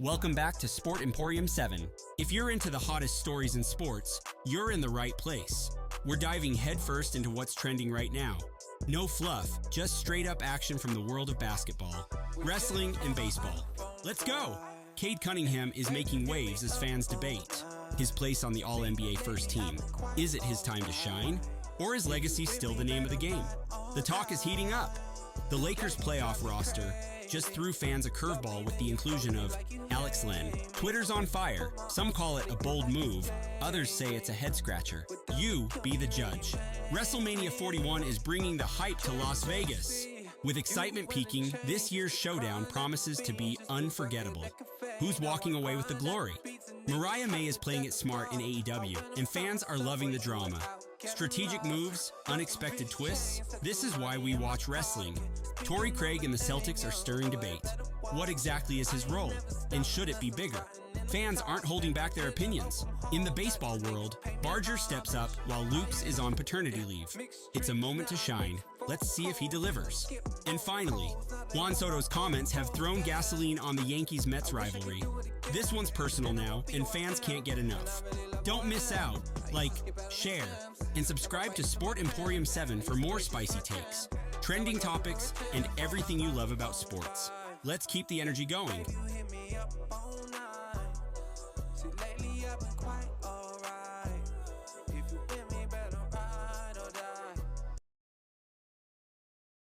Welcome back to Sport Emporium 7. If you're into the hottest stories in sports, you're in the right place. We're diving headfirst into what's trending right now. No fluff, just straight up action from the world of basketball, wrestling, and baseball. Let's go! Cade Cunningham is making waves as fans debate his place on the All-NBA first team. Is it his time to shine? Or is legacy still the name of the game? The talk is heating up. The Lakers' playoff roster just threw fans a curveball with the inclusion of Alex Len. Twitter's on fire. Some call it a bold move. Others say it's a head-scratcher. You be the judge. WrestleMania 41 is bringing the hype to Las Vegas. With excitement peaking, this year's showdown promises to be unforgettable. Who's walking away with the glory? Mariah May is playing it smart in AEW, and fans are loving the drama. Strategic moves, unexpected twists, this is why we watch wrestling. Torrey Craig and the Celtics are stirring debate. What exactly is his role, and should it be bigger? Fans aren't holding back their opinions. In the baseball world, Barger steps up while Lukes is on paternity leave. It's a moment to shine. Let's see if he delivers. And finally, Juan Soto's comments have thrown gasoline on the Yankees-Mets rivalry. This one's personal now, and fans can't get enough. Don't miss out. Like, share, and subscribe to Sport Emporium 7 for more spicy takes, trending topics, and everything you love about sports. Let's keep the energy going.